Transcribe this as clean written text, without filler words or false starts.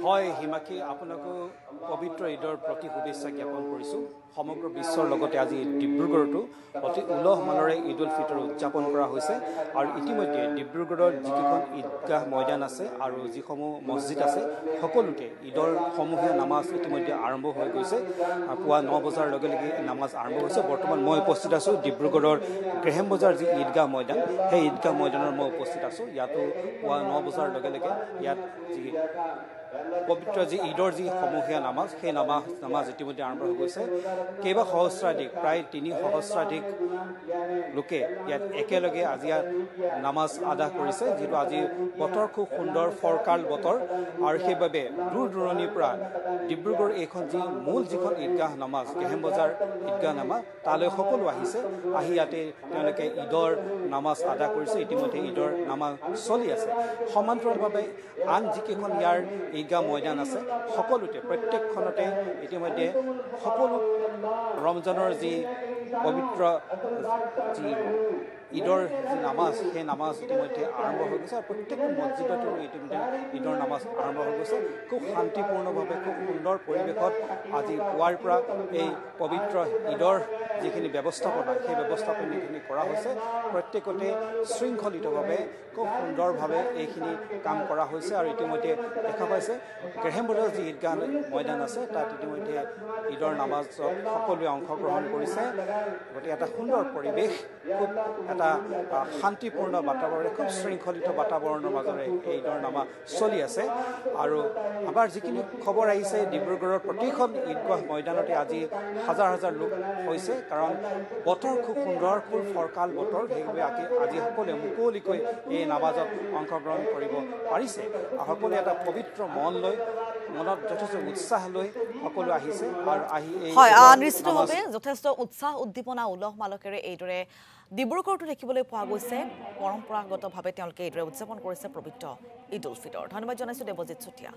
হয় হিমাকি আপোনাকো পবিত্ৰ ঈদৰ প্ৰতি শুভেচ্ছা জ্ঞাপন কৰিছোঁ। সমগ্ৰ বিশ্বৰ লগতে আজি ডিব্ৰুগড়তো অতি উলহ মালৰে ঈদ উল ফিতৰ উদযাপন কৰা হৈছে আৰু ইতিমধ্যে ডিব্ৰুগড়ৰ যিকেইখন ঈদগাহ ময়দান আছে আৰু যিসমূহ মছজিদ আছে সকলোতে ঈদৰ সমূহীয়া নামাজ ইতিমধ্যে আৰম্ভ হৈ গৈছে। পুৱা 9 বজাৰ লগে লগে নামাজ আৰম্ভ হৈছে। বৰ্তমান মই উপস্থিত আছোঁ ডিব্ৰুগড়ৰ গ্ৰেহেম বজাৰ যি ঈদগাহ ময়দান, সেই ঈদগাহ ময়দানৰ মই উপস্থিত আছোঁ। ইয়াতো পুৱা 9 বজাৰ লগে লগে ইয়াত যি পবিত্ৰ যি ঈদৰ যি সমূহীয়া নামাজ, সেই নামাজ ইতিমধ্যে আৰম্ভ হৈ গৈছে। কেইবা সহস্ৰাধিক প্ৰায় 3 সহস্ৰাধিক লোকে ইয়াত একেলগে আজি ইয়াত নামাজ আদায় কৰিছে। যিটো আজি বতৰ খুব সুন্দৰ ফৰকাল বতৰ আৰু সেইবাবে দূৰ দূৰণিৰ পৰা ডিব্ৰুগড় এইখন যি মূল যিখন ঈদগাহ নামাজ গ্ৰেহেম বজাৰ ঈদগাহ নামাজ তালৈ সকলো আহিছে। আহি ইয়াতে তেওঁলোকে ঈদৰ নামাজ আদায় কৰিছে। ইতিমধ্যে ঈদৰ নামাজ চলি আছে। সমান্তৰালভাৱে আন যিকেইখন ইয়াৰ ঈদগাহ ময়দান আছে সকলোতে প্ৰত্যেকখনতে ইতিমধ্যে সকলো ৰমজানৰ যি পবিত্ৰ যি ঈদৰ যি নামাজ, সেই নামাজ ইতিমধ্যে আৰম্ভ হৈ গৈছে আৰু প্ৰত্যেক মছজিদতো ইতিমধ্যে ঈদৰ নামাজ আৰম্ভ হৈ গৈছে। খুব শান্তিপূৰ্ণভাৱে খুব সুন্দৰ পৰিৱেশত আজি পুৱাৰ পৰা এই পবিত্ৰ ঈদৰ যিখিনি ব্যৱস্থাপনা, সেই ব্যৱস্থাপনাখিনি কৰা হৈছে। প্ৰত্যেকতে শৃংখলিতভাৱে খুব সুন্দৰভাৱে এইখিনি কাম কৰা হৈছে আৰু ইতিমধ্যে দেখা পাইছে গ্ৰেহেম বজাৰ যি ঈদগাহ ময়দান আছে তাত ইতিমধ্যে ঈদৰ নামাজত সকলোৱে অংশগ্ৰহণ কৰিছে। গতিকে এটা সুন্দৰ পৰিৱেশ, খুব এটা শান্তিপূৰ্ণ বাতাবৰণ, খুব শৃংখলিত বাতাবৰণৰ মাজেৰে এই ঈদৰ নামাজ চলি আছে। আৰু আমাৰ যিখিনি খবৰ আহিছে ডিব্ৰুগড়ৰ প্ৰতিখন ঈদগাহ ময়দানতে আজি হাজাৰ হাজাৰ লোক হৈছে, কাৰণ বতৰ খুব সুন্দৰ, খুব ফৰকাল বতৰ। সেইবাবে আজি সকলোৱে মুকলিকৈ এই নামাজত অংশগ্ৰহণ কৰিব পাৰিছে। সকলোৱে এটা পবিত্ৰ মন লৈ, মনত যথেষ্ট উৎসাহ লৈ সকলো আহিছে আৰু আহি এই নিশ্চিতভাৱে যথেষ্ট উৎসাহ উদ্দীপনা উলহ মালহেৰে এইদৰে ডিব্ৰুগড়তো দেখিবলৈ পোৱা গৈছে। পৰম্পৰাগতভাৱে তেওঁলোকে এইদৰে উদযাপন কৰিছে পবিত্ৰ ঈদ উল ফিতৰ। ধন্যবাদ জনাইছোঁ দেৱজিৎ চুতীয়া।